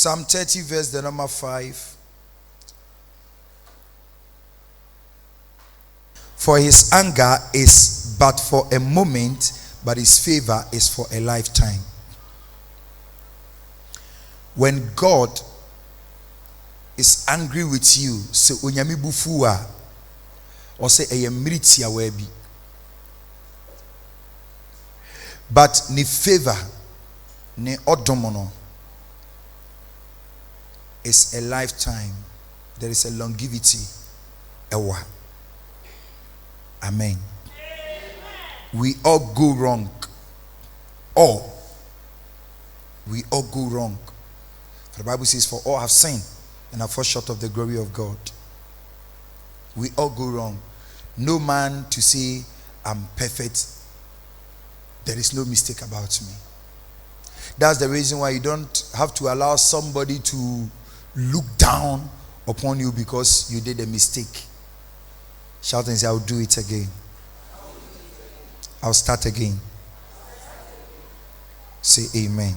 Psalm 30 verse the number 5. For his anger is but for a moment, but his favor is for a lifetime. When God is angry with you, say onyame bufuwa or say eyemriti awebi. But ni favor ni odomono is a lifetime. There is a longevity. Ewa. Amen. We all go wrong. We all go wrong. For the Bible says, for all have sinned and are fall short of the glory of God. We all go wrong. No man to say, I'm perfect. There is no mistake about me. That's the reason why you don't have to allow somebody to look down upon you because you did a mistake. Shout and say, I'll do it again. I'll start again. Say amen.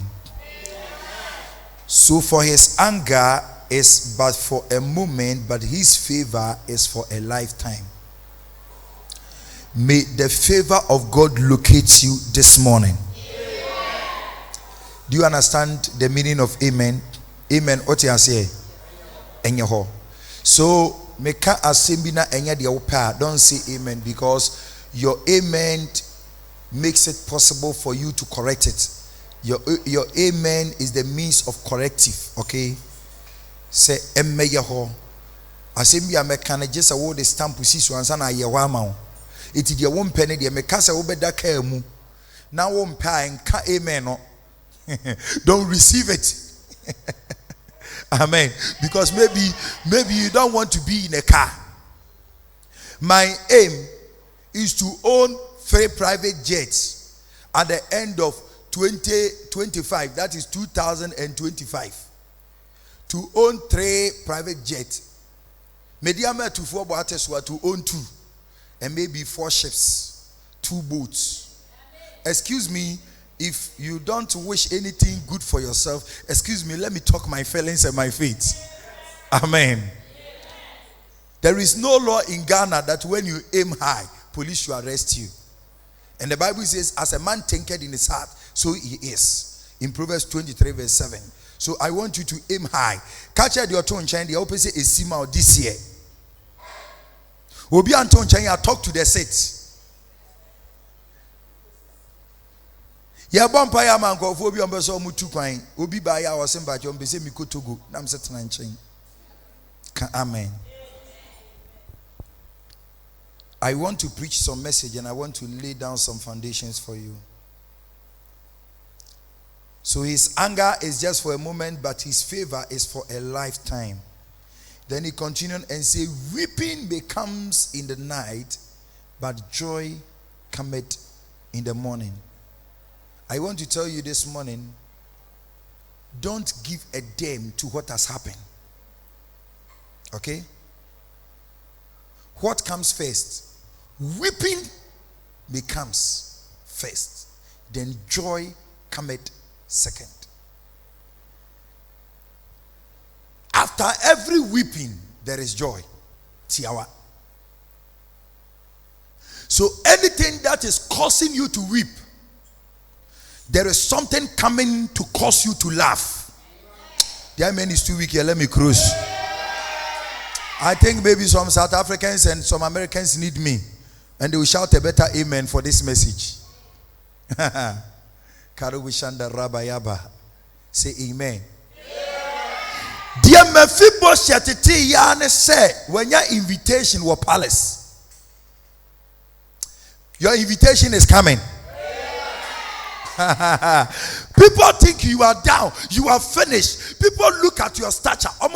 So for his anger is but for a moment, but his favor is for a lifetime. May the favor of God locate you this morning. Do you understand the meaning of amen? Amen. What you say? Enyeho. So meka asembina enya de opa. Don't say amen because your amen makes it possible for you to correct it. Your amen is the means of corrective. Okay? Say emeyeho. Asembia meka na just a word stamp si so ansa na yewa ma. It is the one penny the meka se obeda ka mu. Na wo mpa enka amen no. Don't receive it. Amen. Because maybe you don't want to be in a car. My aim is to own 3 private jets at the end of 2025. That is 2025. To own 3 private jets. Mediama to 4 boateswa to own 2. And maybe 4 ships, 2 boats. Excuse me. If you don't wish anything good for yourself, excuse me, let me talk my feelings and my faith. Amen. There is no law in Ghana that when you aim high, police should arrest you. And the Bible says, as a man thinketh in his heart, so he is. In Proverbs 23 verse 7. So I want you to aim high. Catch out your tone, change the opposite is Sima this year. Obi Anton Chanya, talk to the set. Ya bompa ya manko obi ombeso mutu kwan obi ba ya wosemba jo mbese mikotogo na msetena nchen. Amen. I want to preach some message and I want to lay down some foundations for you. So his anger is just for a moment, but his favor is for a lifetime. Then he continued and said, weeping becomes in the night, but joy cometh in the morning. I want to tell you this morning, don't give a damn to what has happened. Okay? What comes first? Weeping becomes first. Then joy cometh second. After every weeping, there is joy. Tiawa. So anything that is causing you to weep, there is something coming to cause you to laugh. The amen is too weak here. Let me cruise. I think maybe some South Africans and some Americans need me. And they will shout a better amen for this message. Karuwishanda Rabayaba. Say amen. Dear Mephibosheth Yane say, when your invitation was palace, your invitation is coming. People think you are down, you are finished. People look at your stature. I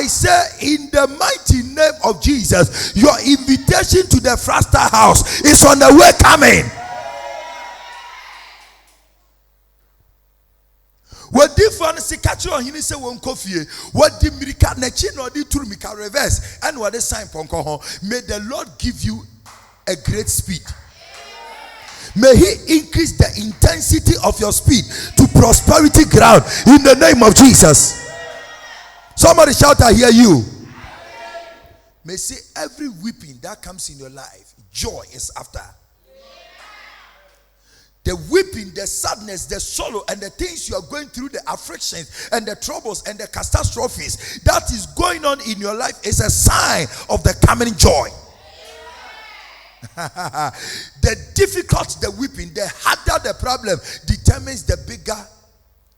say, in the mighty name of Jesus, your invitation to the Fraster house is on the way coming. What difference catch on him say one coffee? What the miracle nechi no di turmika reverse and what the sign ponko. May the Lord give you a great speed. May he increase the intensity of your speed to prosperity ground in the name of Jesus. Somebody shout, I hear you. May say every weeping that comes in your life, joy is after. The weeping, the sadness, the sorrow, and the things you are going through, the afflictions and the troubles and the catastrophes that is going on in your life is a sign of the coming joy. The difficult, the weeping, the harder the problem determines the bigger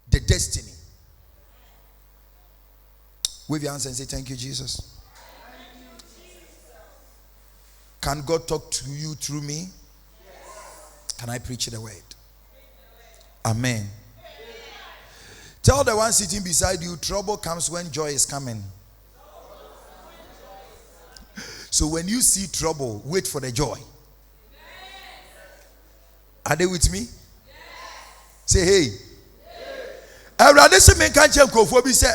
the destiny. Wave your hands and say, thank you, Jesus. Can God talk to you through me? Can I preach the word? Amen. Tell the one sitting beside you, trouble comes when joy is coming. So when you see trouble, wait for the joy. Are they with me? Say, hey. Everybody say, me can't change kofobi say.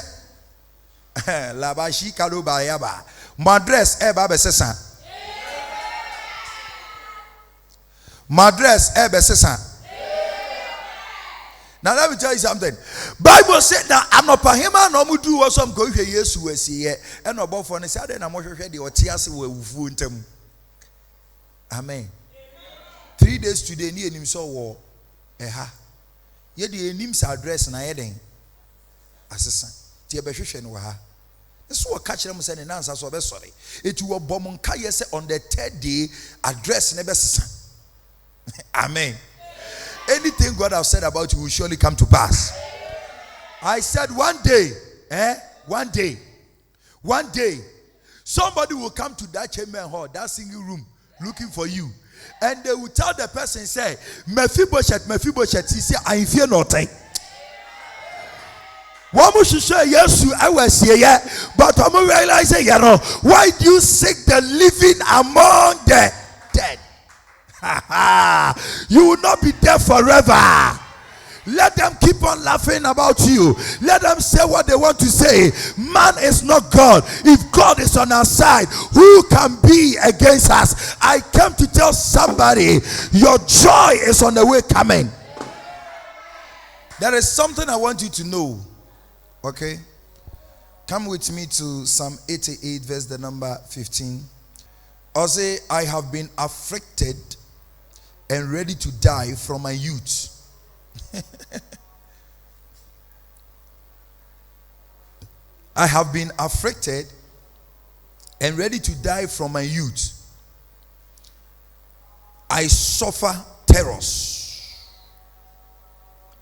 Labashi kalo bayaba. Madres eba besesa. Madres besesa. Now let me tell you something. Bible said that I'm not pahima no mu do what some go hwe Yesu asiye and obofo ne say ade na mo hwehwe de otiase wo awufu ntem. Amen. 3 days today ni enim so wo eha. Ye de enim sa address na ye den. Asesa. Ti e behwehwe no ha. This what catch them say na ansa so be sorry. Etu wo bom nka ye say on the 3rd day address ne be sesa. Amen. Anything God has said about you will surely come to pass. I said one day, one day, somebody will come to that chamber hall, that singing room, looking for you. And they will tell the person, say, Mephibosheth, he said, I fear nothing. What must you say? Yes, I was here, but I'm realizing, why do you seek the living among the dead? You will not be there forever. Let them keep on laughing about you. Let them say what they want to say. Man is not God. If God is on our side, who can be against us? I came to tell somebody, your joy is on the way coming. There is something I want you to know. Okay? Come with me to Psalm 88 verse the number 15. I'll say, I have been afflicted and ready to die from my youth. I have been afflicted and ready to die from my youth. I suffer terrors.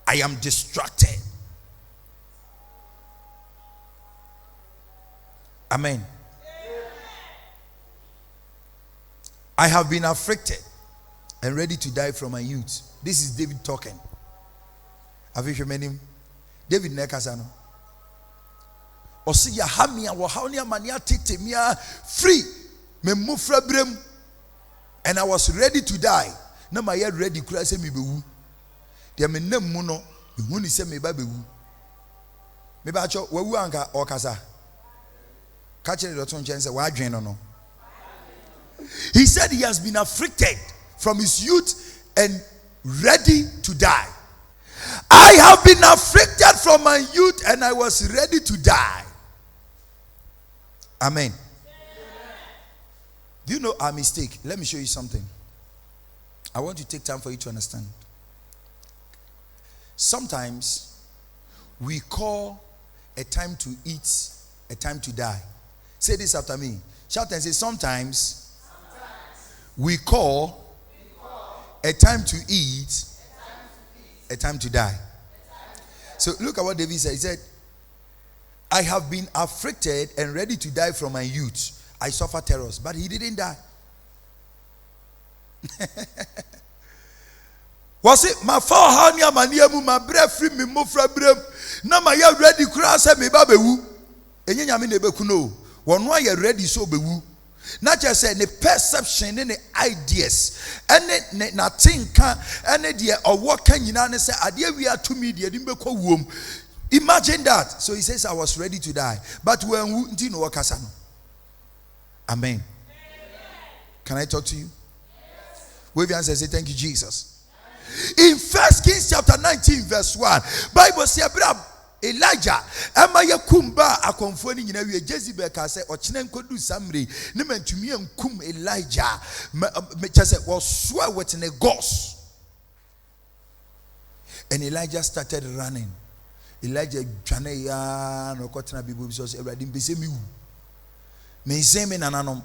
I am distracted. Amen. I have been afflicted and ready to die from my youth. This is David talking. Have you heard him? David Nekasano. Osi ya hamia wa haunia mania tete mia free me mufra brem, and I was ready to die. Na my head ready kura se me bewu. Dia me nam mu no hu ni se me ba bewu. Me ba cho wawu anka okasa. Ka kire do ton chen se wa adwen no no. He said he has been afflicted from his youth and ready to die. I have been afflicted from my youth and I was ready to die. Amen. Do you know our mistake? Let me show you something. I want to take time for you to understand. Sometimes we call a time to eat a time to die. Say this after me. Shout and say, sometimes we call a time to eat a time to die. So look at what David said. He said, I have been afflicted and ready to die from my youth. I suffer terrors, but he didn't die. Was it my father hania maniamu my breath free me mofra brem na my ya ready kura say me ba bewu enye nyame na ebeku no wono ya ready so bewu na just say the perception and the ideas and na tinka and the owo kan nyina ne say ade wi atumi de dim bekọ wuom. Imagine that. So he says, I was ready to die, but when nti no wakasa no. Amen. Can I talk to you? Wave your hands and say, thank you, Jesus. In 1 Kings chapter 19 verse 1, Bible says Elijah ama yakumba akonfo ni nyina wie Jezebel ka se ochine nkodu Samri ne mantumi ankum Elijah me chase was with a ghost. And Elijah started running. Elijah twane ya no kotena bibo bi so Ewrade mpese mi wu me nsem me nananom.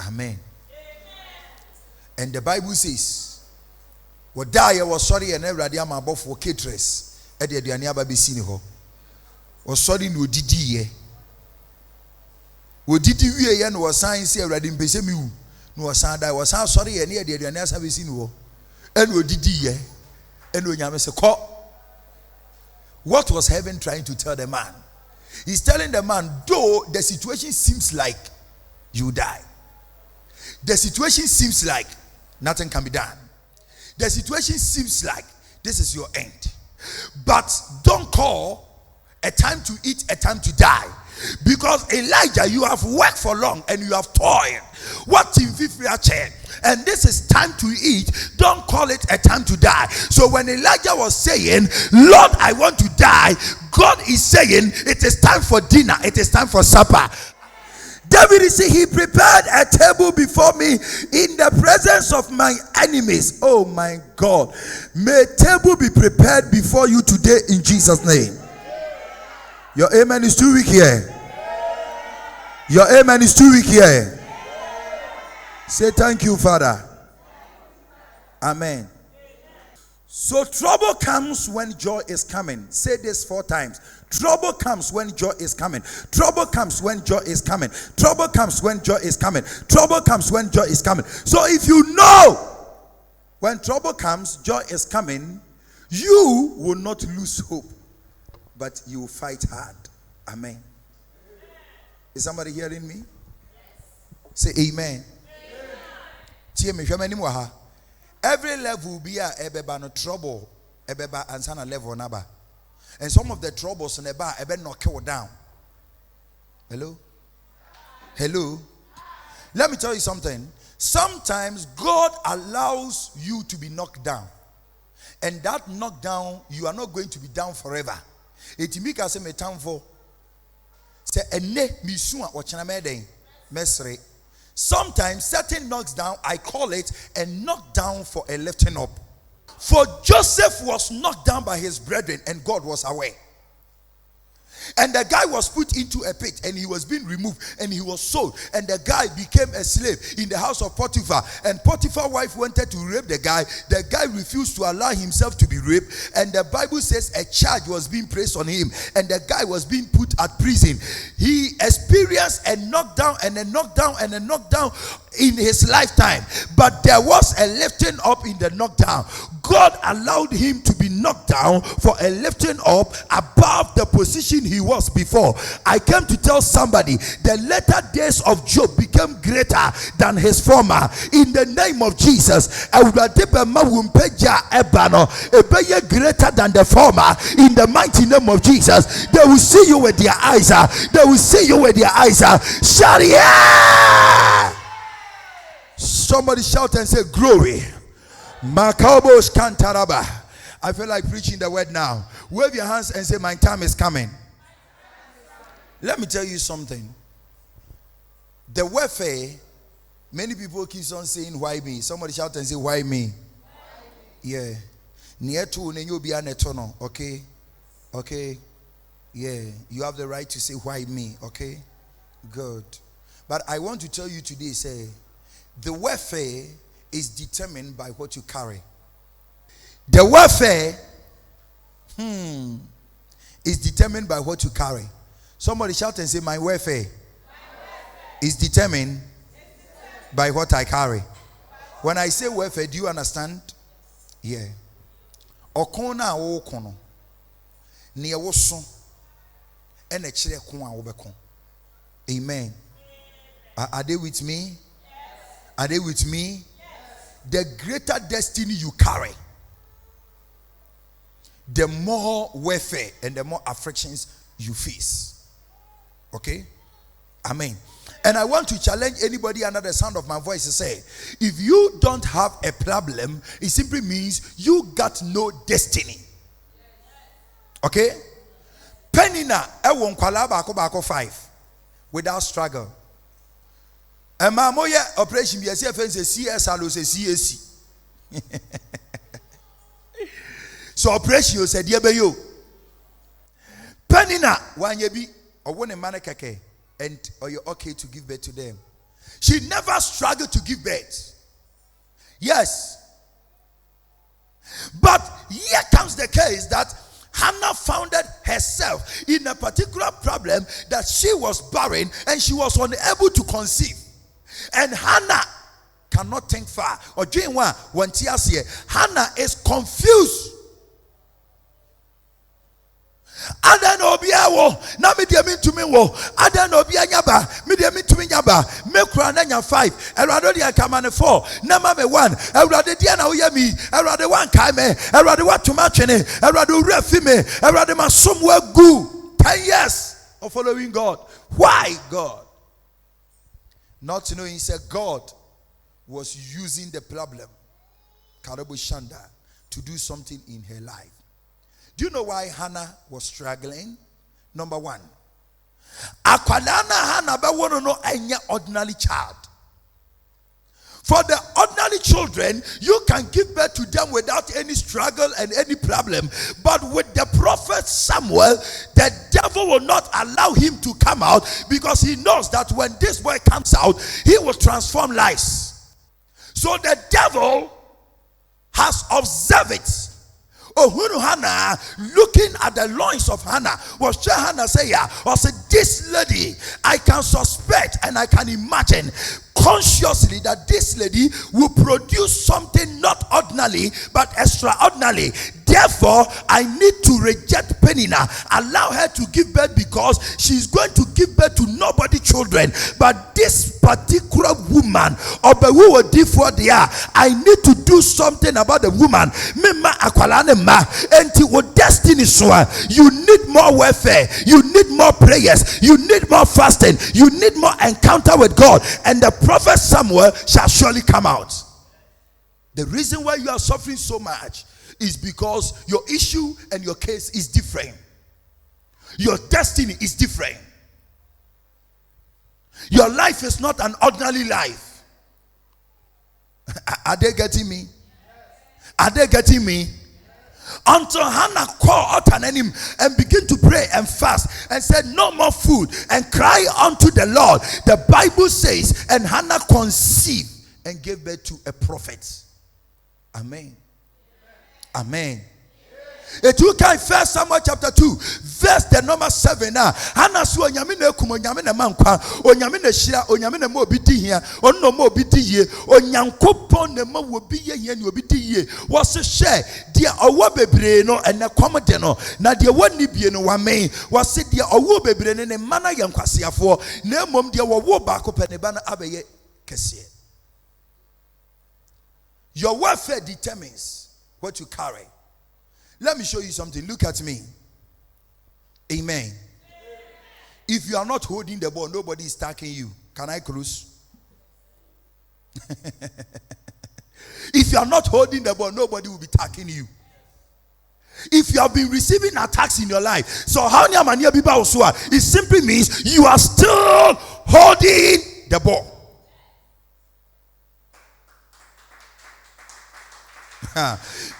Amen. And the Bible says what die was sorry and Ewrade am above for caterers e de aduane aba be si ni ho was sorry no didi ye wo didi wie ye no was san se Ewrade mpese mi wu no was san die was san sorry ye ne de aduane asa be si ni ho and wo didi ye and wo nyame se ko. What was heaven trying to tell the man? He's telling the man, though the situation seems like you die, the situation seems like nothing can be done, the situation seems like this is your end, but don't call a time to eat, a time to die. Because Elijah, you have worked for long and you have toiled. What in and this is time to eat. Don't call it a time to die. So when Elijah was saying, Lord, I want to die, God is saying it is time for dinner, it is time for supper. David is saying, he prepared a table before me in the presence of my enemies. Oh my God, may a table be prepared before you today in Jesus' name. Your amen is too weak here. Your amen is too weak here. Say thank you, Father. Amen. So trouble comes when joy is coming. Say this 4 times. Trouble comes when joy is coming. Trouble comes when joy is coming. Trouble comes when joy is coming. Trouble comes when joy is coming. So if you know when trouble comes, joy is coming, you will not lose hope, but you will fight hard. Amen. Is somebody hearing me? Say amen. Every level will be a ebeba no trouble, ebeba ansana level naba. And some of the troubles in the bar ebe knock you down. Hello? Hello? Let me tell you something. Sometimes God allows you to be knocked down. And that knockdown, you are not going to be down forever. Etimika se metamfo. Se ene misua ochana meden mesre. Sometimes certain knocks down, I call it a knockdown for a lifting up. For Joseph was knocked down by his brethren and God was aware. And the guy was put into a pit and he was being removed and he was sold. And the guy became a slave in the house of Potiphar. And Potiphar's wife wanted to rape the guy. The guy refused to allow himself to be raped. And the Bible says a charge was being placed on him. And the guy was being put at prison. He experienced a knockdown and a knockdown and a knockdown in his lifetime. But there was a lifting up in the knockdown. God allowed him to be knocked down for a lifting up above the position he was before. I came to tell somebody the latter days of Job became greater than his former. In the name of Jesus, greater than the former. In the mighty name of Jesus, they will see you with their eyes. They will see you with their eyes. Shout yeah! Somebody shout and say glory. Makabos Kantaraba. I feel like preaching the word now. Wave your hands and say, my time is coming. Let me tell you something. The warfare, many people keep on saying, why me? Somebody shout and say, why me? Yeah. Near to Netono. Okay. Okay. Yeah. You have the right to say, why me? Okay. Good. But I want to tell you today, say, the warfare is determined by what you carry. The warfare is determined by what you carry. Somebody shout and say, my warfare is determined by what I carry. When I say warfare, do you understand? Yeah. Okona okono. Ni ewoso ene kire ko a wobeko. Amen. Are they with me? Are they with me? The greater destiny you carry, the more warfare and the more afflictions you face. Okay? Amen. And I want to challenge anybody under the sound of my voice to say, if you don't have a problem, it simply means you got no destiny. Okay? Penina, ewon kwala bako 5 without struggle. And my moya operation be say CSR say CAC. So operation you said yebe yo. Penina wan yebi owone manekeke. And are you okay to give birth to them? She never struggled to give birth. Yes. But here comes the case that Hannah found herself in a particular problem that she was barren and she was unable to conceive. And Hannah cannot think far. Or Hannah is confused. Ada no bia wo na me dia mitumi wo ada no bia nyaba me dia mitumi nyaba me kura na nya 5 Ewurade dia kama ne 4 na ma me 1 Ewurade dia na wo ya mi Ewurade wan kai me Ewurade watuma twene Ewurade wura fi me Ewurade masom wa gu 10 years of following God. Why God? Not knowing, he said God was using the problem Karabo Shanda to do something in her life. Do you know why Hannah was struggling? Number 1. Akwadana Hannah be wono no anya ordinary child. For the ordinary children, you can give birth to them without any struggle and any problem. But with the prophet Samuel, the devil will not allow him to come out because he knows that when this boy comes out, he will transform lives. So the devil has observed it. Oh, Hannah, looking at the loins of Hannah, was Hannah say, or said, this lady, I can suspect and I can imagine consciously that this lady will produce something not ordinary but extraordinary. Therefore, I need to reject Penina, allow her to give birth because she's going to give birth to nobody children. But this particular woman, I need to do something about the woman. Destiny, you need more warfare, you need more prayers, you need more fasting, you need more encounter with God, and the prophet Samuel shall surely come out. The reason why you are suffering so much is because your issue and your case is different. Your destiny is different. Your life is not an ordinary life. Are they getting me? Are they getting me? Until Hannah called out an him and began to pray and fast and said, no more food, and cry unto the Lord. The Bible says, and Hannah conceived and gave birth to a prophet. Amen. Amen. It took 1 Samuel chapter 2 verse the number 7. Hannah so onyame na ekum onyame na mankwa onyame na hira onyame na ma obi di hia onno ma obi di ye onyankopon na ma obi ye hia na obi di ye wo se hye de owo bebre no ene kom de no na de woni bie no wamen wo se de owo bebre ne ma na ye nkwaseafo na emom de wo ba ko pe ne ba na abeye kese. Your warfare determines what you carry. Let me show you something. Look at me. Amen. If you are not holding the ball, nobody is tackling you. Can I close? If you are not holding the ball, nobody will be tackling you. If you have been receiving attacks in your life, so how it simply means you are still holding the ball.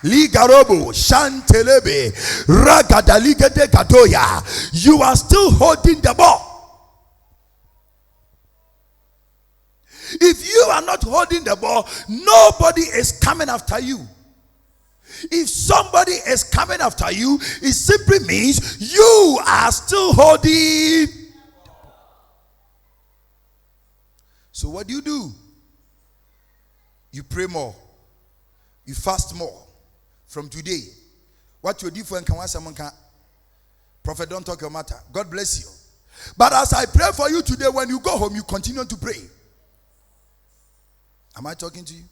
Ligarobo Shantelebe Ragadaligede Gadoya. You are still holding the ball. If you are not holding the ball, nobody is coming after you. If somebody is coming after you, it simply means you are still holding. So what do? You pray more. You fast more. From today, what you do for someone can, prophet, don't talk your matter. God bless you. But as I pray for you today, when you go home, you continue to pray. Am I talking to you?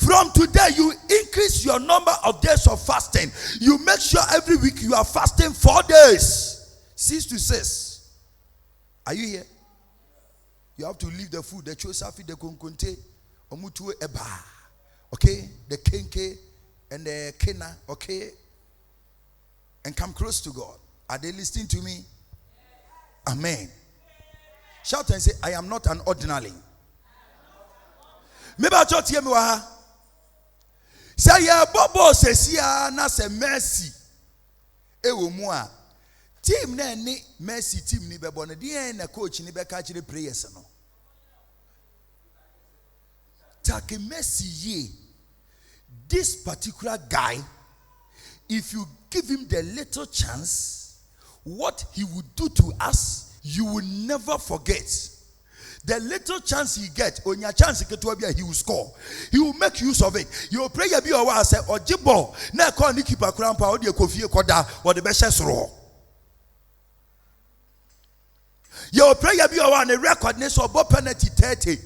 From today, you increase your number of days of fasting. You make sure every week you are fasting 4 days, 6 to 6. Are you here? You have to leave the food. The chosafi, the kunkunte, omutu eba. Okay? The kenke and the kena. Okay? And come close to God. Are they listening to me? Amen. Shout and say, I am not an ordinary. Maybe I thought you were. Say, yeah, Bobo says, yeah, na se mercy. Ewo mua. Team na ni mercy team ni be born. Di na coach ni be catch the prayers no. Take mercy ye. This particular guy, if you give him the little chance, what he would do to us, you will never forget. The little chance he get, on your chance he will score. He will make use of it. You will pray a bit or say or jibbo. Na call ni keep a cramp or the coffee koda or the best raw. You will pray a bit or a record ness or bo penalty 30.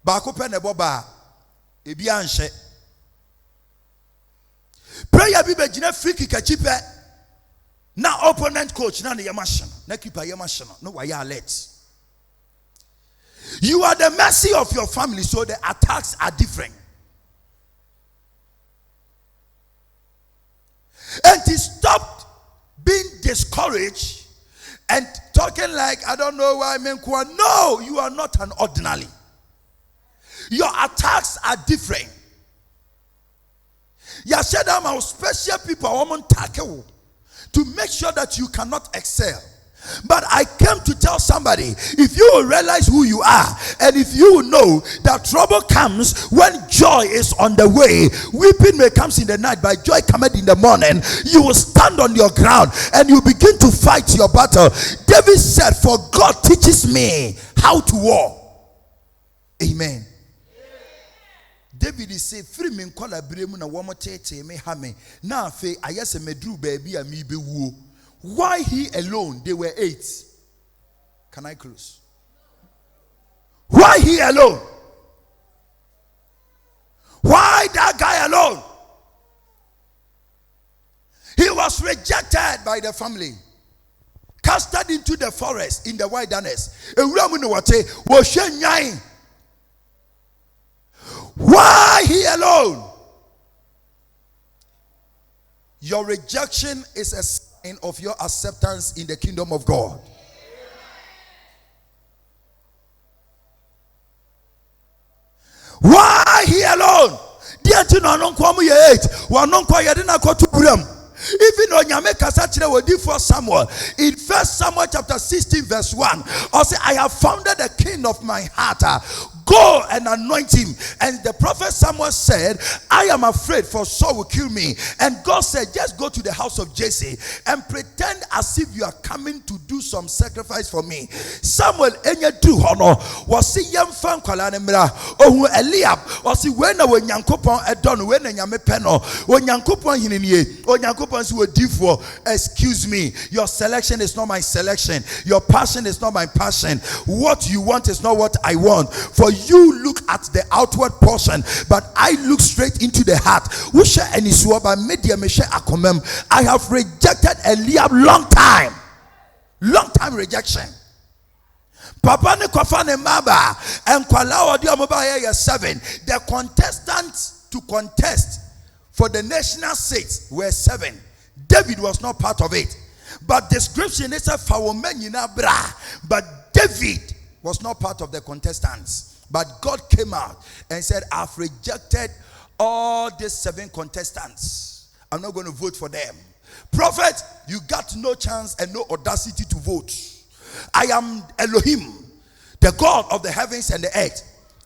Bako pen a boba. E bianche. Pray a bit bejina free kick a cheaper. Now opponent coach na yamashan. Na keeper yamashan. No why you alert. You are the mercy of your family, so the attacks are different. And he stopped being discouraged and talking like, I don't know why men. No, you are not an ordinary. Your attacks are different. You said I'm special people, woman tackle to make sure that you cannot excel. But I came to tell somebody, if you will realize who you are, and if you will know that trouble comes when joy is on the way, weeping may come in the night, but joy cometh in the morning, you will stand on your ground and you begin to fight your battle. David said, for God teaches me how to war. Amen. David is say, free me kola bremu na womo tete me hame. Na fe ayese medru baby ami be wo. Why he alone? They were 8. Can I close? Why he alone? Why that guy alone? He was rejected by the family, casted into the forest in the wilderness. Why he alone? Your rejection is a sign of your acceptance in the kingdom of God. Why he alone? Even on Yameka Sachre will do for Samuel in 1 Samuel chapter 16 verse 1. I say, I have founded the king of my heart. Go and anoint him. And the prophet Samuel said, I am afraid, for Saul will kill me. And God said, just go to the house of Jesse and pretend as if you are coming to do some sacrifice for me. Samuel enye do honor was see yam fan kwala nemra ohu Eliab was see when Nyankopon edon when nyame peno when Nyankopon hinnie o Nyankopon si odifo. Excuse me, your selection is not my selection, your passion is not my passion, what you want is not what I want. For you look at the outward portion, but I look straight into the heart. I have rejected Eliab long time rejection. Papa ne kofane maba and kwala odi omoba ye 7. The contestants to contest for the national seats were 7. David was not part of it, but description is a fawomen bra. But David was not part of the contestants. But God came out and said, I've rejected all these 7 contestants. I'm not going to vote for them. Prophet, you got no chance and no audacity to vote. I am Elohim, the God of the heavens and the earth.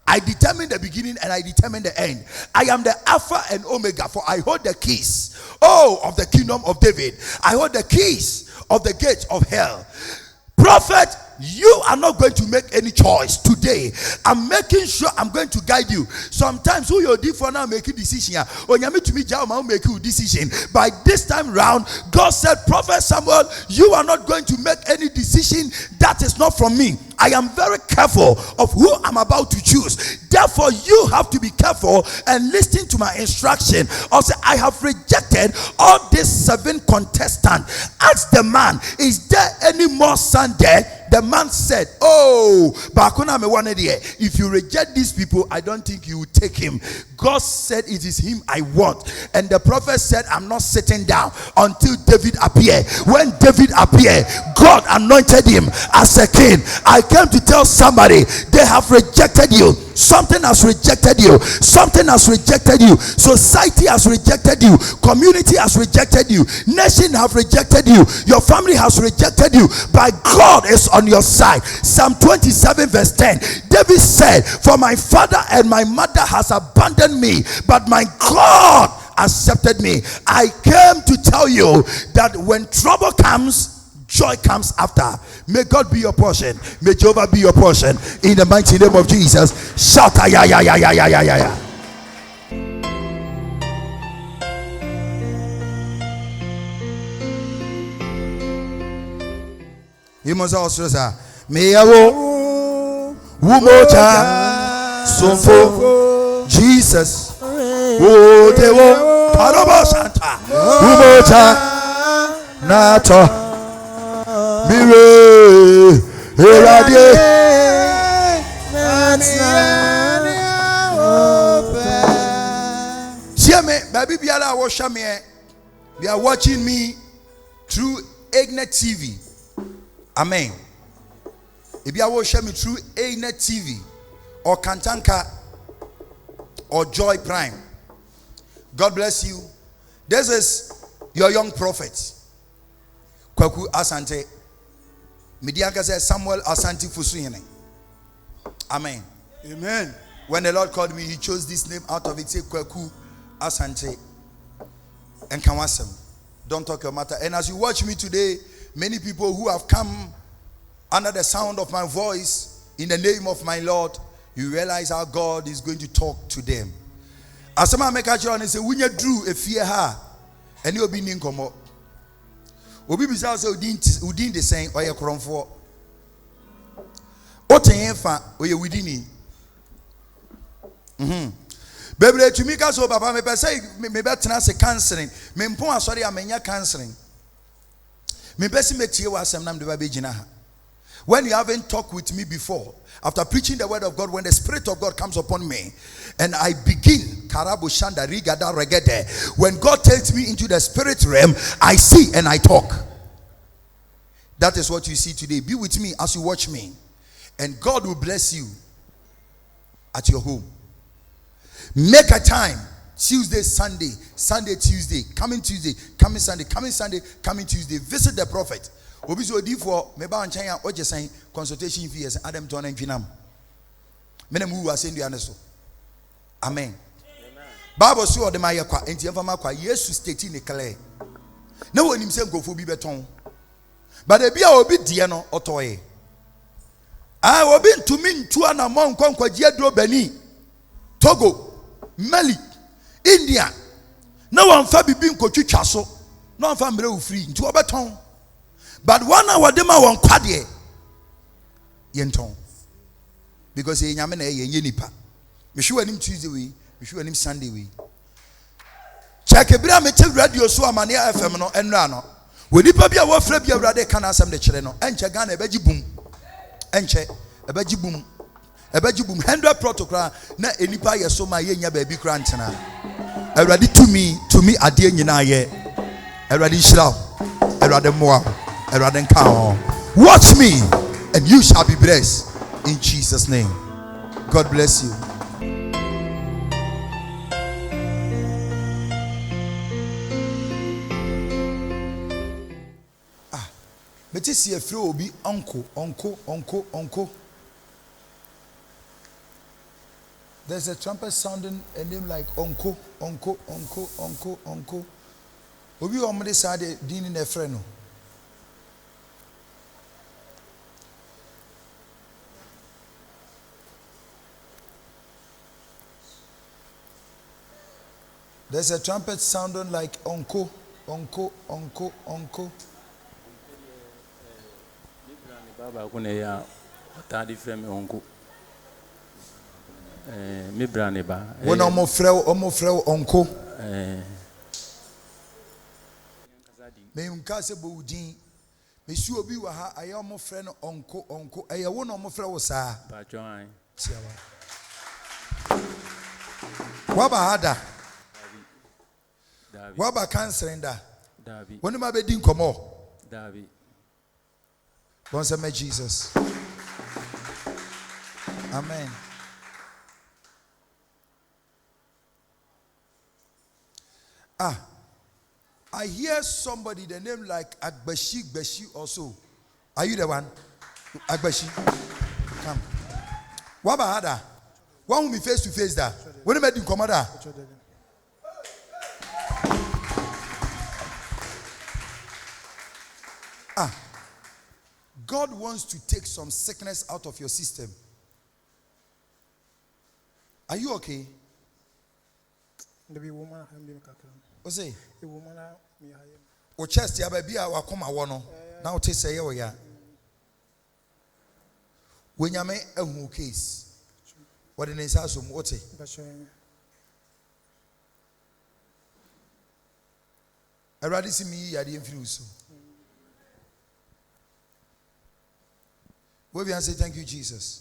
I determine the beginning and I determine the end. I am the Alpha and Omega, for I hold the keys, of the kingdom of David. I hold the keys of the gates of hell. Prophet, you are not going to make any choice today. I'm making sure I'm going to guide you. Sometimes who you're for now make a decision. When you meet me, make a decision. By this time round, God said, Prophet Samuel, you are not going to make any decision that is not from me. I am very careful of who I'm about to choose. Therefore, you have to be careful and listen to my instruction. Also, I have rejected all these 7 contestants. Ask the man, is there any more son there the man said, oh, Bakuna me one idea. If you reject these people, I don't think you will take him. God said, it is him I want. And the prophet said, I'm not sitting down until David appeared. When David appeared, God anointed him as a king. I came to tell somebody, they have rejected you. Something has rejected you. Something has rejected you. Society has rejected you. Community has rejected you. Nation have rejected you. Your family has rejected you. But God is on your side. Psalm 27 verse 10. David said, for my father and my mother has abandoned me, but my God accepted me. I came to tell you that when trouble comes, joy comes after. May God be your portion. May Jehovah be your portion. In the mighty name of Jesus. Shout, ya, ya, ya, ya, ya, ya, ya, ya. You must also say, Meyawo, Wumocha, Sonfo, Jesus, Wotewo, Parobo Santa, Wumocha, Nato. Mire, Erade, baby, biara watch me. They are watching me through Ignet TV. Amen. If you are watching me through Ignet TV or Kantanka or Joy Prime, God bless you. This is your young prophet, KWAKU ASANTE. Midianka says Samuel Asante Fusuyene. Amen. Amen. When the Lord called me, he chose this name out of it. Say KWAKU ASANTE and KWAS3m. Don't talk your matter. And as you watch me today, many people who have come under the sound of my voice in the name of my Lord, you realize how God is going to talk to them. As someone make a journey and say, when you drew a fear her, and you'll be in come. Obi bisa say udin the same or your cromfo. Otenfa or your widini. Baby, to me, so papa, me say, me better say counseling. Me mpon sorry, amenya counseling. Me best make you W'as3m nam de baby jina. When you haven't talked with me before, after preaching the word of God, when the Spirit of God comes upon me, and I begin, when God takes me into the spirit realm, I see and I talk. That is what you see today. Be with me as you watch me, and God will bless you at your home. Make a time, Tuesday, Sunday, Sunday, Tuesday, coming Tuesday, coming Sunday, coming Sunday, coming Tuesday. Visit the prophet. Obi so di for me ba nchen o je san consultation fees Adam to na ntwinam. Me na mu ase nduane so. Amen. Bible so de maye kwa enti emfa makwa Yesu state ni clear. Na wonim se nkofo bi beton. But e bia obi die no otoye. Ah obi ntumi ntu anamọ nkwankwaji aduro bani. Togo, Mali, India. Na wamfa bibi nkotwitwa so. Na wamfa mbre wo free nti obeton. But 1 hour dem a won kwade yenton. Because e nyame na ye nipa. Me hwe anim Tuesday we, me hwe anim Sunday we. Check ebira me che radio so amane FM no enra no. We nipa bia wo fra bia awrade kana asem de kire no. Enche Ghana ebaji bum. Enche ebaji bum. Ebaji bum 100 protocol na enipa ye so ma ye nya ba bi kra ntena. Awrade to me ade nyina ye. Awrade hira. Awrade moa. Watch me and you shall be blessed in Jesus' name. God bless you. But you see a few will be uncle. There's a trumpet sounding a name like uncle. Obi omde sade din in a friend. There's a trumpet sounding like uncle. Baba kune ya otadi frame uncle. Mi brane ba. When omo frɛ uncle. Me unka se bo udin. Monsieur Obi Waha, I am my friend Uncle. I won't know my friend was sir. Wabahada. Waba cancer in that. When am I being come on? David. Once I met Jesus. Amen. I hear somebody the name like Beshi also. Are you the one? Agbashi. Come. Wabahada. One will be face to face that. When am I being come on that? God wants to take some sickness out of your system. Are you okay? What's it? O chest ya baby a wakoma wono. Now te say ye ya. When you make a case. What in his house what it? I rather see me I didn't feel so. Wave your hand and say thank you, Jesus.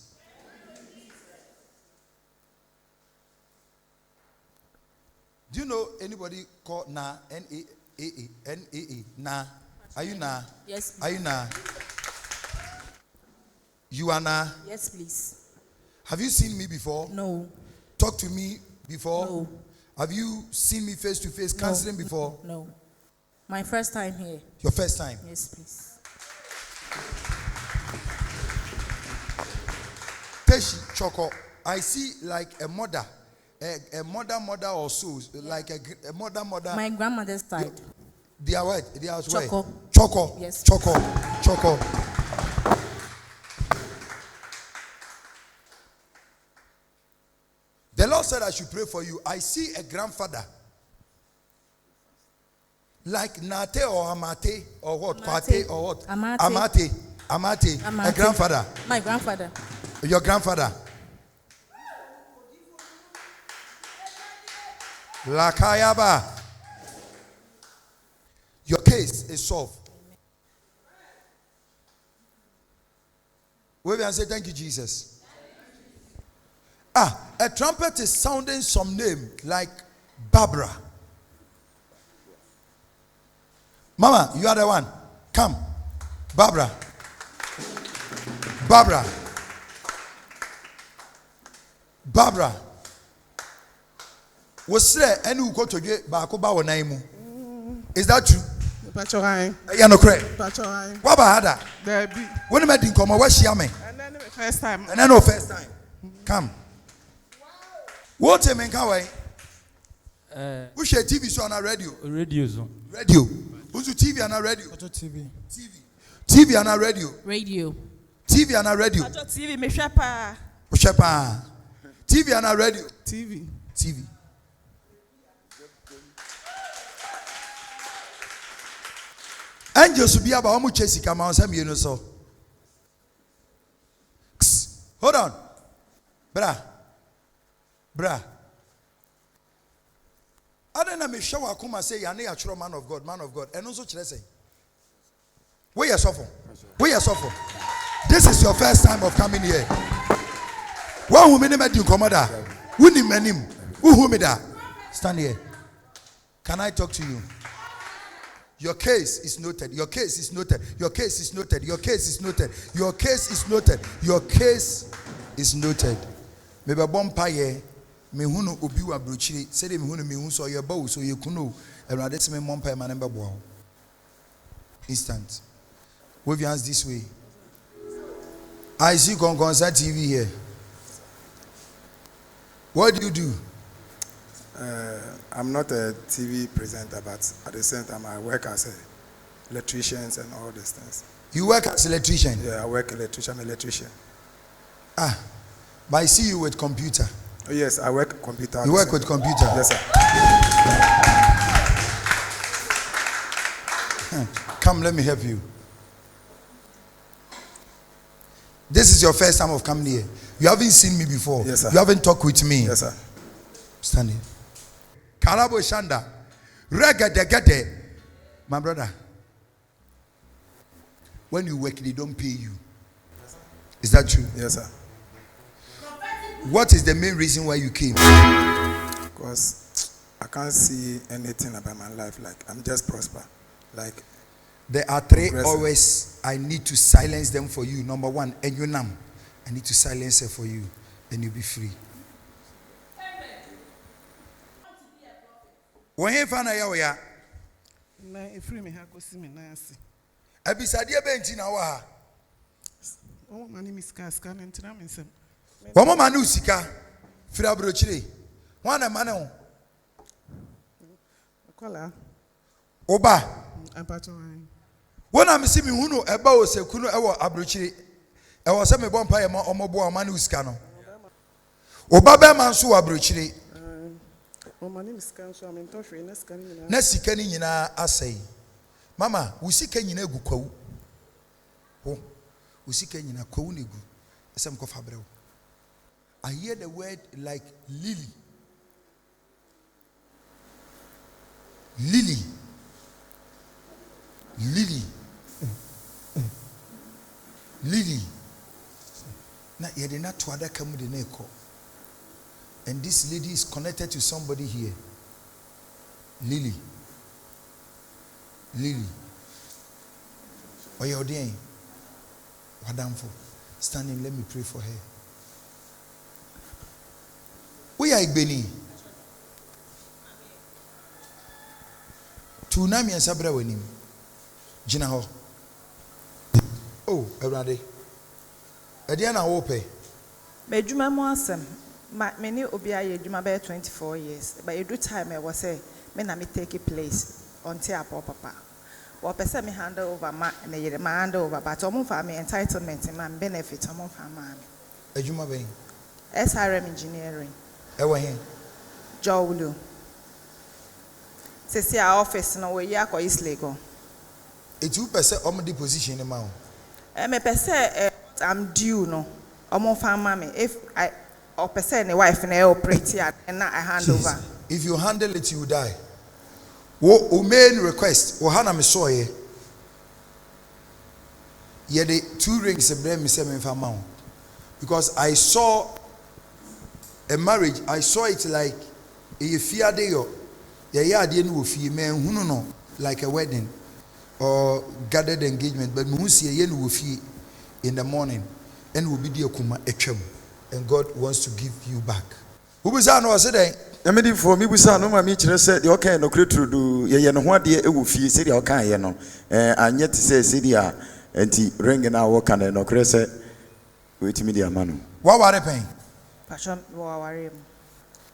Do you know anybody called Na? N-A-A-A. Na? Are you Na? Yes. Are you Na? You are Na? Yes, please. Have you seen me before? No. Talk to me before? No. Have you seen me face to face counseling before? No. My first time here. Your first time? Yes, please. Choco, I see like a mother, a mother or so, like a mother. My grandmother's side. They are what? They are Choco. Where? Choco. Yes. Choco. The Lord said I should pray for you. I see a grandfather, like Nate or Amate or what? Kwate or what? Amate. A grandfather. My grandfather. Your grandfather. Lakayaba. Your case is solved. Wave and say thank you, Jesus. A trumpet is sounding some name like Barbara. Mama, you are the one. Come. Barbara. Was there any who go to get Bakoba or Naimu? Is that true? Yeah, no credit. What about that? When I didn't come, what's she ame? And then first time. First time. Come. What a man can we share TV so on a radio. Radio zone. Radio. Who's the TV and a radio? TV. TV and a radio. Radio. TV and a radio. TV, me shepa. TV and a radio. TV. Angels will be about how much chasing come on some you know so. Hold on. Bra. I don't know me show I come and say you're not a man of God. And also say. Where you suffer? This is your first time of coming here. One woman met you commander. Who me da? Stand here. Can I talk to you? Your case is noted. Maybe bompaye me hunu obi wa brochiri say me hunu me hu so ye ba so ye kuno erade se me mompaye ma nembe bo instant. Wave your hands this way. I see Konkonsa TV here. What do? I'm not a TV presenter, but at the same time, I work as an electrician and all these things. You work as an electrician? Yeah, I work electrician. But I see you with computer. Oh, yes, I work computer. You work with computer? Yes, sir. Come, let me help you. This is your first time of coming here. You haven't seen me before. Yes, sir. You haven't talked with me. Yes, sir. Stand here. Karabo Shanda. Regade. My brother. when you work, they don't pay you. Is that true? Yes, sir. What is the main reason why you came? Because I can't see anything about my life. Like, I'm just prosper. Like, there are three progressive. always. I need to silence them for you. Number one, Enyunam. I need to silence her for you. Then you'll be free. When you find out, yeah. Free me, I see me Nancy. Abisadia benti na wa. Oh, my name is Cascan and Traminson. One man who sika. Fira brochire. One man. Kola. Oba. Apatoine. When I'm seeing who know about Sekuno ewa abrochire. I was a bompa ma omobo man who scano. Oba be man so abrochire. Oh, my name is Canso. I'm in touch with Nescan. Na sika ni nyina asai. Mama, we sika nyina gu kwawu. Ho. We sika nyina kwawu ne gu. Esem ko fabrɛw. I hear the word like lily. Lily. Lily. Lily. Na yede na to adaka mu de na ekɔ. And this lady is connected to somebody here. Lily. Lily. Oya odien. Wadamfo. Standing, let me pray for her. We are Igbeni. Tunami and Sabra wenim. Jina ho. Oh, everybody. Ediana wope. Mejuma mo asem. Many obiaye juma be 24 years. But you do time I was say me na me take a place until I papa. Or person me hand over ma na yere ma hand over but omo fa me entitlement man benefit omo fa ma me. Ejuma ben. SRM engineering. Ewa hen. Jawulu. Sesi our office no we ya ko East Lagos. It's 2% omo di position in ma. Me pese I'm due no. Omo fa ma me if I or person the wife na operate and now I hand over. If you handle it, you die. Wo main request, wo hana me so ye. Ye the 2 rings e blame me say me fa ma. Because I saw a marriage, I saw it like a fiade yo. Ye ya ade no ofie me hunu no like a wedding or gathered engagement, but me hu see ye no ofie in the morning and will be the akuma etwam. And God wants to give you back. Who was that? No, I said, I'm ready for me. We saw no mammy said, okay, no creature do ye no what dear ewu fee, city or can ye no. And yet say, city and tea ring and our can no cresse with media manu. what were they paying? Pachon W'as3m.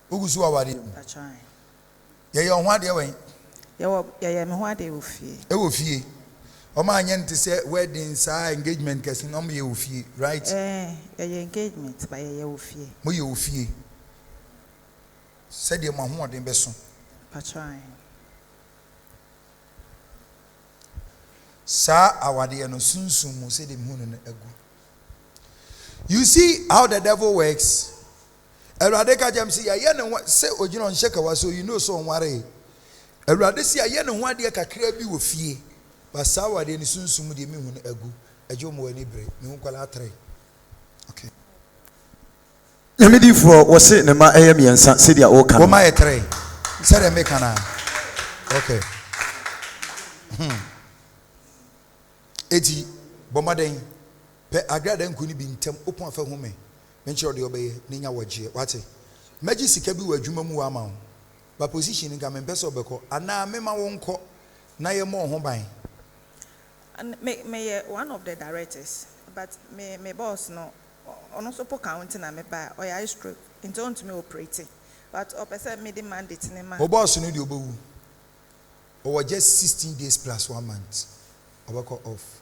Who was who are you? Pachon. Ye on what they way? Yeah, me what they will fear. E will fee. O man yen to say wedding sa engagement case no me will fee, right? Yeah, engagement by yeah will fear. Mo you fee. Said your man who be so. Pachon. Sa awade no sunsun mo say dem hunu na agu. You see how the devil works. Erade ka jam say ye no say ogina on sheka wa so you know so on ware. Erade say ye no ho ade kakra bi wo fie. But sa awade ni sunsun de mi hunu agu. Ajo mo ani bre. Me hu kwala 3. Okay. I'm ready for was it ma am yen city or can. Woma ye 3. Say dem make na. Okay. Eti bomaden pe agrada nkuni bi ntem open afa hu me menche ode obeye nenya wagie wate magi sika bi wadwuma mu wa ma ho ba position nga me pese obeko ana me ma wonko na ye mo ho ban Me one of the directors but me boss no ono so po count na me ba o ya stroke into on to me operating but o person me the mandate ni ma o boss no de obewu o just 16 days plus 1 month obeko off.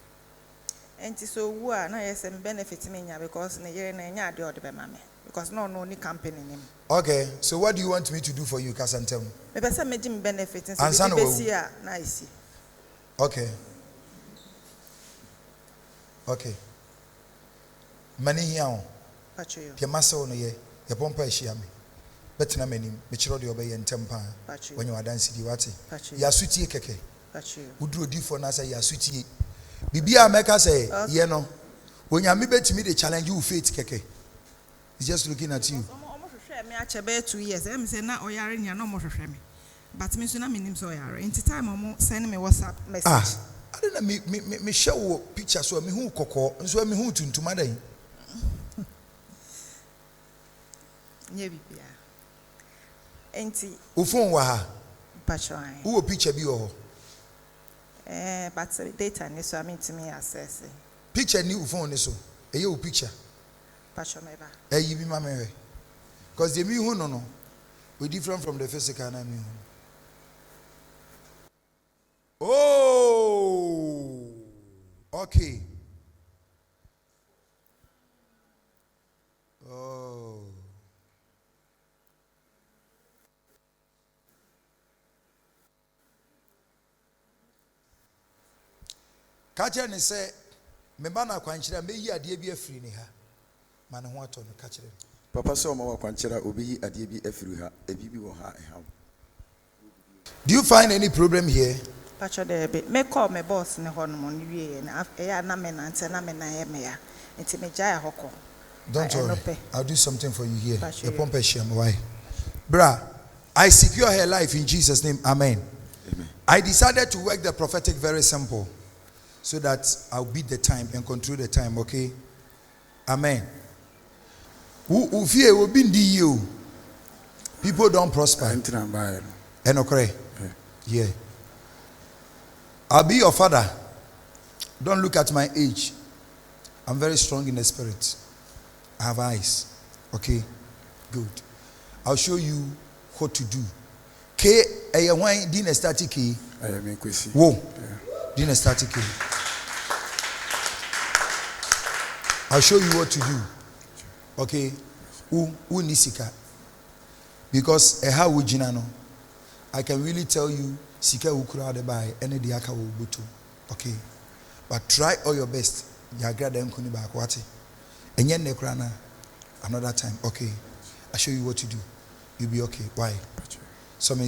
And so who are na yes benefit me because na yere na nya ade ode be ma me because no ni company nim. Okay, so what do you want me to do for you, Kasantem? Me pese me jim benefit so Answer be see a na isi. Okay. Okay. Mani here. Pacho yo. Pia masa no ye pompa ehia me. Betina manim me chiro de obeye ntempa. When you are dancing di wate. Ya sutie keke. Pacho yo. Uduro di for na say ya sutie. Bibia Meka say, you know, when you meet me, the challenge you faith keke. He's just looking at you. Me actually 2 years. I'm saying now oyare nya no mo hwehwe me. But me so na me nim so oyare. In time omo send me WhatsApp message. I don't know me show picture so me hu kokko so me hu tuntuma dan. Nye bibia. Enti Wo phone wa ha. Patron. Wo picture bi wo ho. But data ni so am to me access. Picture ni wo phone ni so. Eye wo picture. Patron me ba. Yi bi ma me. Because the me who no we different from the physical na me. Oh, okay. Oh, Kacha ne say me ba na kwankyira me yi ade bi afiri ni ha. Ma ne ho ato no kacha. Papa so ma wakwankyera obi ade bi afiri ha ebibi wo ha eham. Do you find any problem here? Patron there be me call me boss ne ho no mo wie na e na me na nte na me na ye me ya. Enti me jaya hoko. Don't worry. I'll do something for you here. Pastor. Your pump shame why? Bra, I secure her life in Jesus' name. Amen. Amen. I decided to work the prophetic very simple so that I'll beat the time and control the time, okay? Amen. Who fear will be you. People don't prosper. And okay. Yeah. I'll be your father. Don't look at my age. I'm very strong in the spirit. I have eyes. Okay? Good. I'll show you what to do. K wine din static key. Whoa. Din static key. I'll show you what to do. Okay? Who nisika? Because how would you know? I can really tell you sika ukura de buy any diaka will go to. Okay? But try all your best. Yagra dem kuni ba kwati. Enye ne kura na another time. Okay? I'll show you what to do. You'll be okay. Why? Some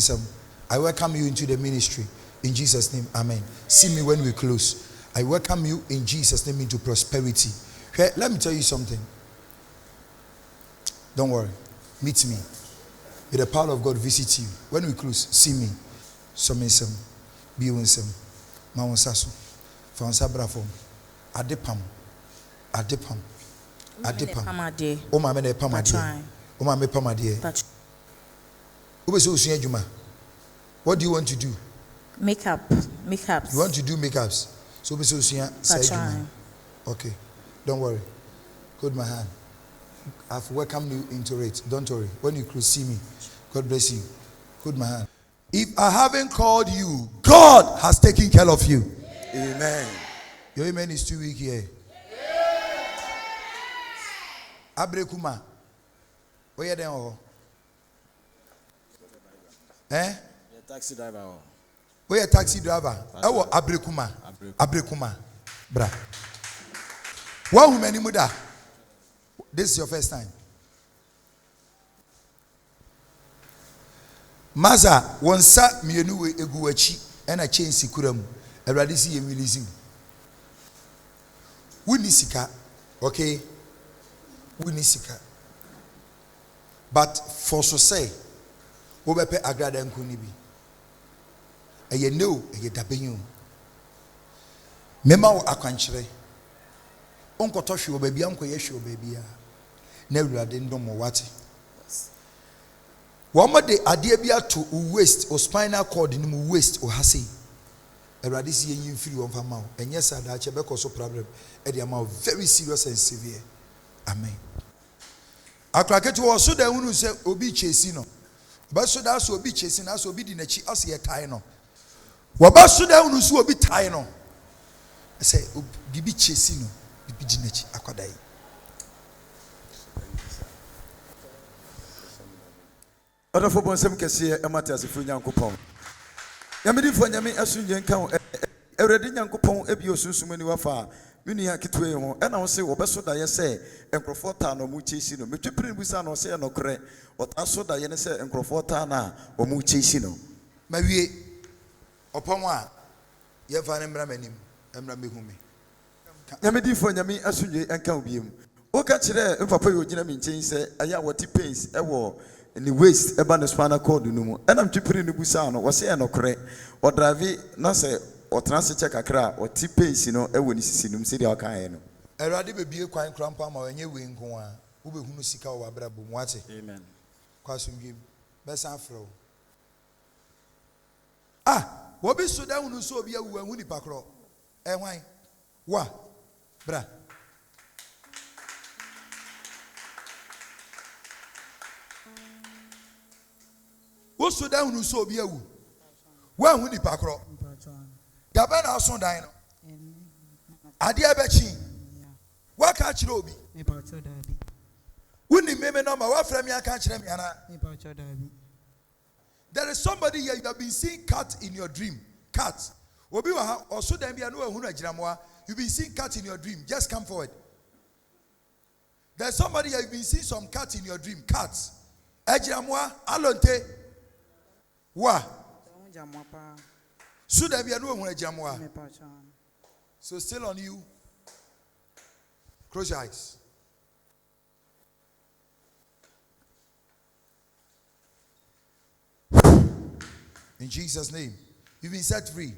I welcome you into the ministry in Jesus' name. Amen. See me when we close. I welcome you in Jesus' name into prosperity. Okay, let me tell you something. Don't worry. Meet me. May the power of God visit you. When we close, see me. Some be winsome. Mawansasu. Fansa brafom. Adepam. O ma me ne pamade. O ma me pamade. What do you want to do? Makeups. You want to do makeups? So okay. Don't worry. Hold my hand. I've welcomed you into it. Don't worry. When you close, see me. God bless you. Hold my hand. If I haven't called you, God has taken care of you. Amen. Your amen is too weak here. Abrekuma. Where are they all? Taxi driver. Where taxi driver? Oh, Abrekuma. Bra. One woman in Muda. This is your first time. Maza, one sat me enu eguachi and a chain sikuram. A radisi and releasing. Winisika, okay? Winisika. But for so say, Obepe agrada and kunibi. A ye know a ye dabenyu. Mema akwanchire. Onko toshi obebi anko yeshi obebi ya. Never didn't know what. One more day, Adebia to waist or spinal cord in waist or hasi. A radisi and you feel on Famau. And yes, I have also problem at the amount very serious and severe. Amen. I crack it was so that who say Obi Chasino. But so that's Obi chasing us, Obi Dinachi, us here Taino. Wabasu down who's will be Taino. I say, Bibi Chasino, Bibi Dinachi, Akwadai. Other for Bonsem Cassia, Amatas, if we young coupon. Yamidi for Yami Asun count a ready young coupon, Ebio Susumani Wafa, Minia Kitway, and I'll say, Obaso Dia say, and Crofotano Muchesino, Mituprin Busano say no cre, or Tasso Diana say, and Crofotana or Muchesino. Maybe upon one, you find him ramenim, and Ramihumi. Yamedi for Yami Asunje and Kaubium. O catch there, and Papa Yojina change say, I what pains, in the waist, about the spanner called Numo, and I'm chipping in the Busano, was saying no correct, or drive, no say, or transit check a cra, or T-pace, when you see them city or kind. A radi be a quine crampa or any wing, who will seek our brabum, what's it? Amen. Quasum give best afro. What be so down who saw be a winnie pacro? And why? What? Bra. What so down who saw be a woo? One winnie pacro. Gabana son dino. Adia Bechin. What catch Roby? Wouldn't me number what from your catch them? There is somebody here you have been seeing cat in your dream. Cat. Obi or so then be a no one. You've been seeing cat in your dream. Just come forward. There's somebody here you've been seeing some cat in your dream. Cats. Ejramwa alonte. Wa. So then be a no one. So still on you. Close your eyes. In Jesus' name. You've been set free.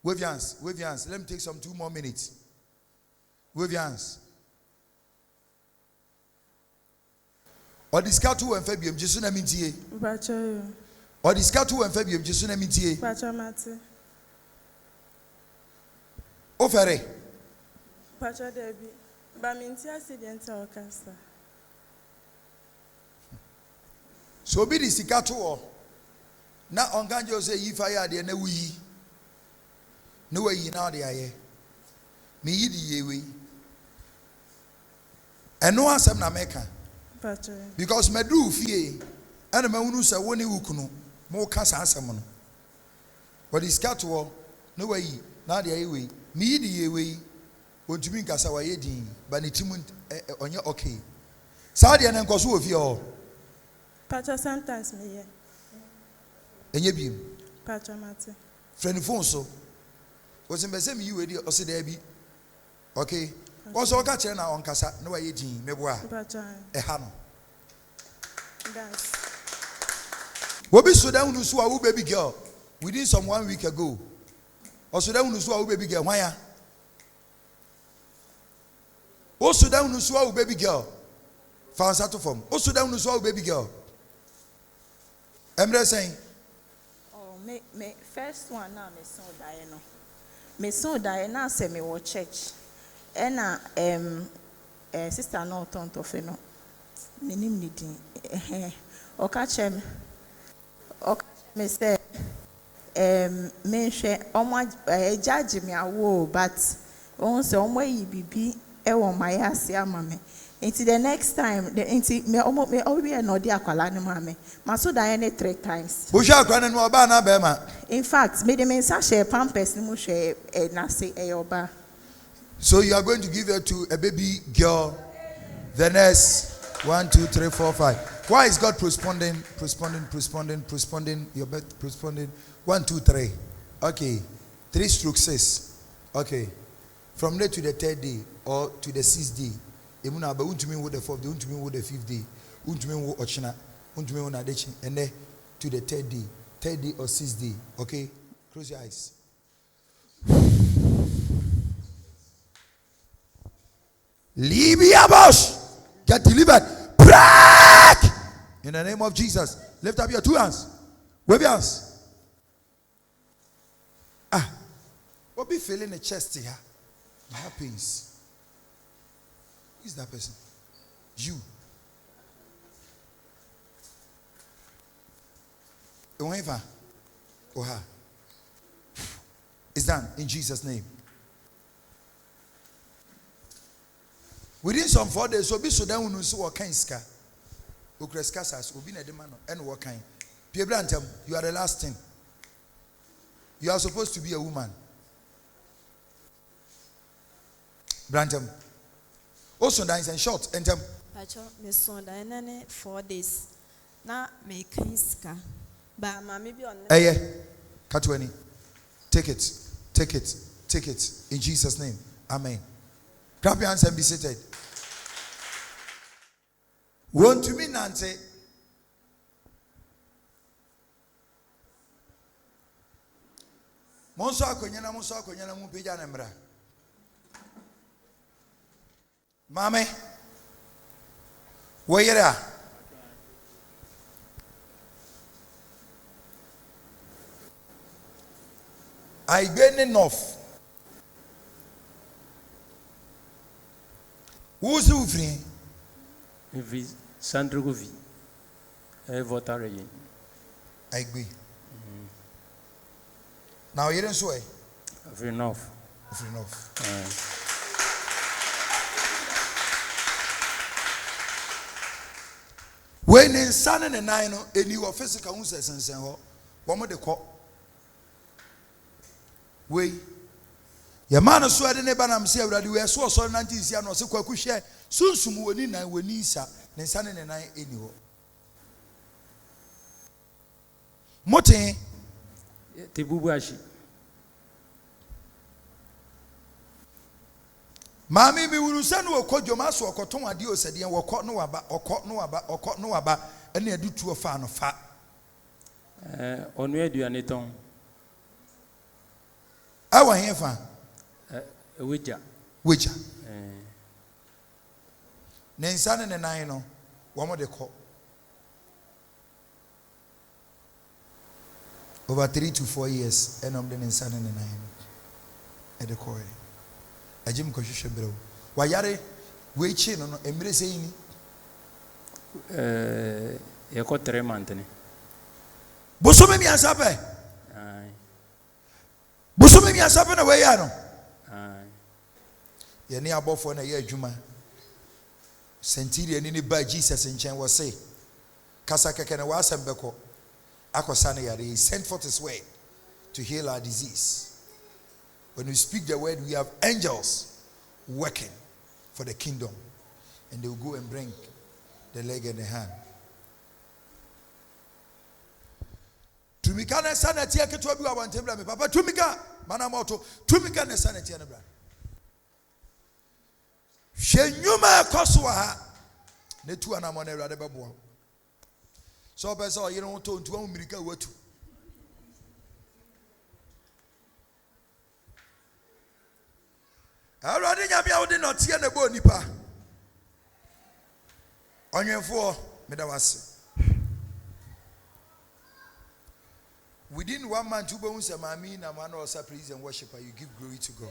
Wave your hands. Wave your hands. Let me take some 2 more minutes. Wave your hands. Or the scatu and Fabium, Jesu na mintie. Or the scatu and Fabium, Jesu na mintie. Ofere. Pacha Debbie. Bamintia accident or cancer. So be the sikato. Now on ganjo say if I had na we. No way now they are. Me yi di yewe. And no asem na meka. Because me do fie. And me unu say woni wukunu. Mo ka sa asem no. But the sikato no way now they are we. Me yi di yewe. Ontumi nkasa wa ye din. Ba ne timu onye okay. Sa de na nkoso ofie o. Pacha sometimes me here. Enye biem. Pacha mate. Friend phone so. Was in Besem you wedi o se there bi. Okay. Also ka kire na on kasa na wa ye din meboa. Pacha. Ha no. That's. Wo bi so down no so a baby girl within some 1 week ago. Also down no so a baby girl hwan. Also down no so a baby girl. Found to form. Also down no so a baby girl. Emre saying, oh, me first one now me son die no. Me son die na say me wo church. Ena sister no tonto fe no. Me nim ni din. Oka chem. Oka me say me hwe omo judge me awo but on say omo yi bibi e wo my ase ama me. Until the next time, me always no dia kwala ne mame. Maso da ene 3 times. Busha kwa ne oba na be ma. In fact, me de mensa share pampers ni mo share na say e oba. So you are going to give her to a baby girl. The next 1, 2, 3, 4, 5. Why is God postponing your birth postponing? 1, 2, 3. Okay. 3 stroke 6. Okay. From there to the 3rd day or to the 6th day. Emuna ba untumi wo the 4th day, untumi wo the 5th day, untumi wo ochina, untumi wo na dechi, and then to the 3rd day or 6th day. Okay, close your eyes. Libya boss, get delivered. Break in the name of Jesus. Lift up your 2 hands. Wave your hands. What be feeling the chest here? My pains. Who is that person? You. Whoever or her. It's done in Jesus' name. Within some 4 days, so be so down when you see what kind ska. Ukrescasas, will be a demand and what kind. Pierre Brantam, you are the last thing. You are supposed to be a woman. Brantam. Also, dance and short and them. My son died 4 days. Now make ska. But maybe on. Katweni. Take it. Take it. Take it. In Jesus' name. Amen. Clap your hands and be seated. Want to me, Nancy? Monso akonyana mu peja na mbra. Mame. Where you there? I gain enough. Who's who free? Vi Sandrogovi. Votare. I agree. Now you don't swear. Enough. Enough. When in San and Nine, and you are physical and sen, one more the call. We your man is sweating a banam say that we are so 90 years and also KWAKU share soon some winning and we need sa then San and Nine anywhere. Mote Tibubashi. Mammy, we will send you a cojomas or cotton adio said, and walk no aba, and they do to a fan of fat. On where do you need on? I want here fan. Which? Then San and Nine, one more they call. Over 3 to 4 years, and I'm then in San and Nine at the core. A Jim Koshu Bro. Wayare, we chin on embracing. You got 3 months. Bosomemi asape. Bosomemi asape na we ya no. Ye ni abofo na ye adwuma. Centurion ni ba Jesus nchen wo say. Kasa keke na W'as3m beko. Akosane yare. He sent forth his word to heal our disease. When we speak the word, we have angels working for the kingdom. And they will go and bring the leg and the hand. Tumika na sanati ya ketu abiwa wantembla me papa tumika mana moto tumika na sanati ya nebra. Shenyuma koswa ha netu anamone rade bebo. So pesa you know to ntu amirika watu. Awurade nyame awode no tie na bo nipa. Onwenfo meda wase. Within 1 month, you both say, "Mami, na man also praise and worship, you give glory to God."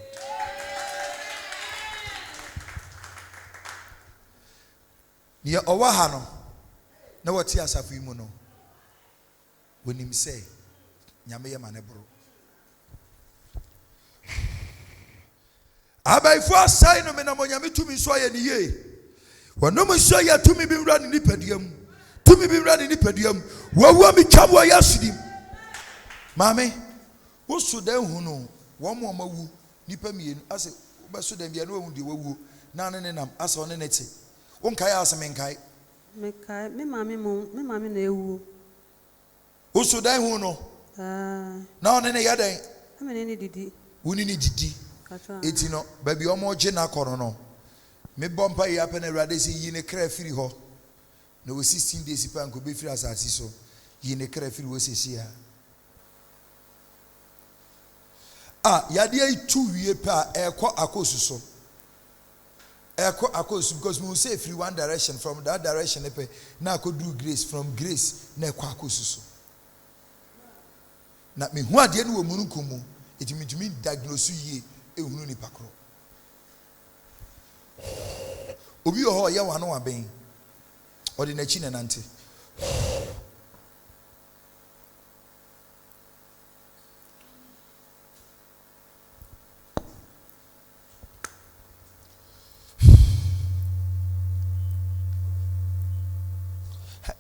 Near Owahano, no what tears of him no. When him say, "Nyame manebro." Abai for sign no me na monyame tumi so ye ni ye. Wono mo so ye tumi bi mra ni nipadua mu. Tumi bi mra ni nipadua mu. Wawu mi twabo ya sudim. Mame, wo so dan hu no, wo mo mawu nipa mienu ase wo so dan bia no hu de wawu na ne nam ase one neti. Wo nkai ase me nkai. Me kai me mame na ewu. Wo so dan hu no. Na one ne yadan. Me ne didi. Wo ni didi. Eti no, baby omo je na koro no. Me bompa ya pe na Awurade si yi ne kra firi ho. Na wo 16 days pa nko be firi asasi so. Yi ne kra firi wo sesi ya. Yadi ay 2 year pa eko akosu so. Eko akosu because we say free one direction from that direction epe na akodu grace from grace na eko akosu so. Na me hu ade no wo mununkum mu etimi diagnose ye ehunu ni pakro. Obi ho ye wano aben. Odi na chi na nante.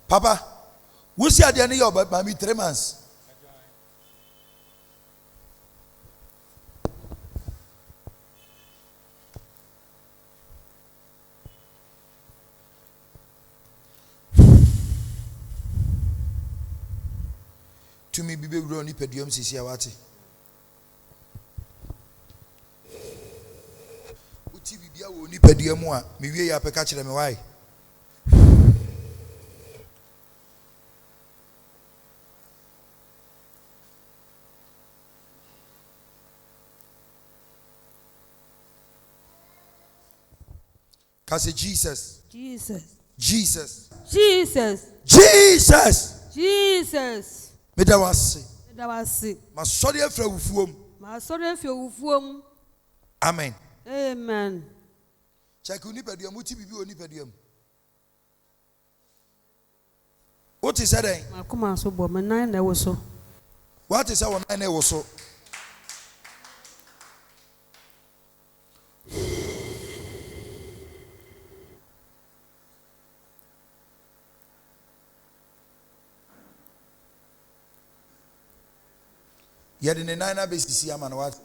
Papa, we see at the end of your baby 3 months. To me, be grown, you pedium, see, wati. wo nipadua mu a me wie ya peka kire me why Kasi Jesus. Jesus. Jesus. Jesus. Jesus. Jesus. Medawase. Medawase. Masori afra wufuom. Masori afra wufuom. Amen. Amen. Check unipadua muti bibi onipadua mu. What is that? Makoma so bo me nan na wo so. What is our nan na wo so? Yet in the 9 basis, I'm an what?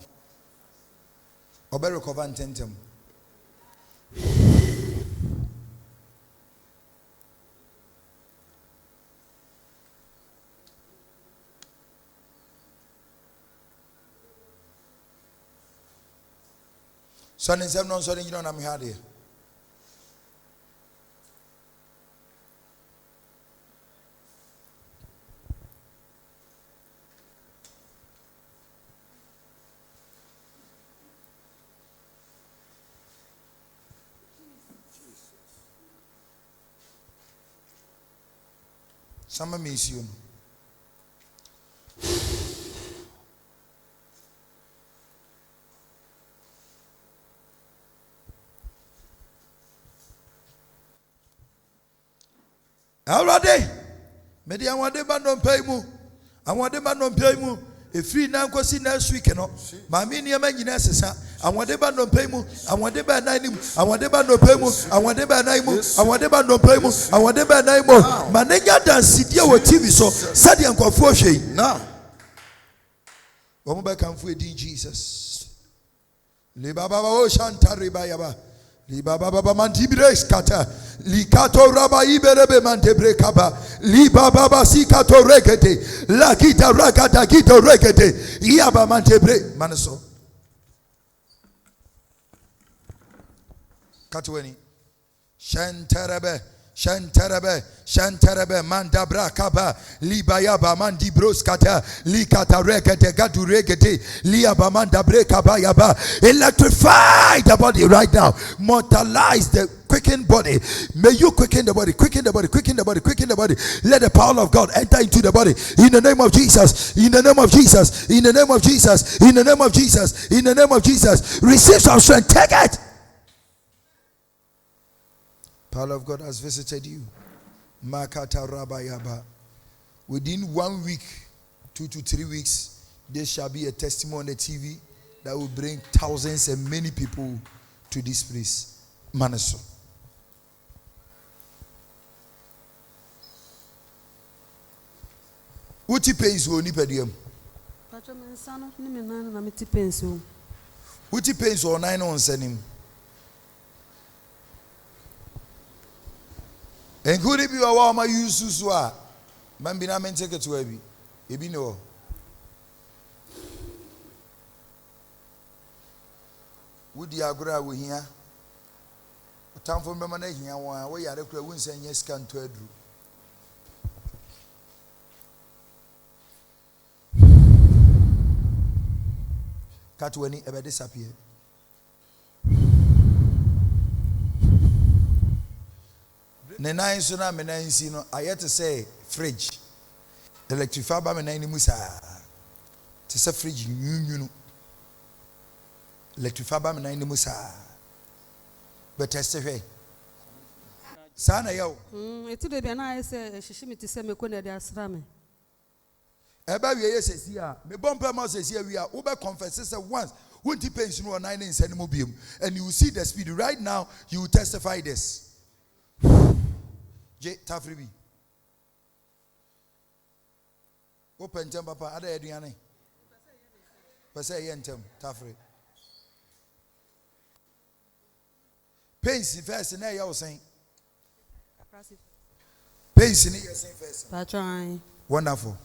Obe recover and tentem. Son in 7 on so you know I'm here. Some miss you. Already, maybe I want them to pay mu. I want them to pay mu. If free now, go see next week, no. My mini man, you necessary. I want them to pay mu. I want them to pay mu. I want them to pay mu. I want them to pay mu. I want them to pay mu. I want them to pay mu. Manenya dance sit here with TV so. Sadi and confusion. Now, one back and for Jesus. Liba baba o shanta riba yaba. Liba baba mantibres kata. Likato raba iberebe mantebre kaba. Liba baba sikato regete. Lakita rakata kito regete. Iaba mantebre manaso. Katweni. Shantarebe. Shantarebe mandabra kaba libayaba mandi broskata likata regete gadu regete liaba mandabre kaba yaba. Electrify the body right now. Mortalize the quickened body. May you quicken the body, quicken the body, quicken the body, quicken the body. Let the power of God enter into the body. In the name of Jesus. In the name of Jesus. In the name of Jesus. In the name of Jesus. In the name of Jesus. Receive some strength. Take it. Power of God has visited you. Makata Rabayaba. Within 1 week, 2 to 3 weeks, there shall be a testimony on the TV that will bring thousands and many people to this place. Manaso. What pains will nipedium? What pains or 9 on sending? And could it be a while my use to swear? Mambina men take it to heavy. Ebino. Would the agra we hear? A time for Mamma here, where you are the wins and yes can to Edru. Catwany ever disappeared. Nine suna me nine sino. I had to say fridge. Electrify by me nine musa. To say fridge you. Electrify by me nine musa. But testify. Sana yo. Eti de bia na say hihimi ti say me ko na de asra me. Eba we yes here. Me bomper ma say here we are. We confess say once. Won't you pay no 9 in Senimobium and you will see the speed right now. You will testify this. J Tafribi. Open tem papa ada aduane. Pese yentem Tafri. Pains first na ya osen. Pains ni ya sen first. Patron. Wonderful.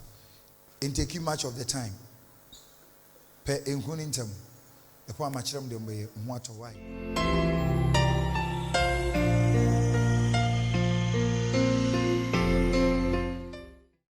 In taking much of the time. Pe enhunintem. E po amachirem de mbe ho ato why.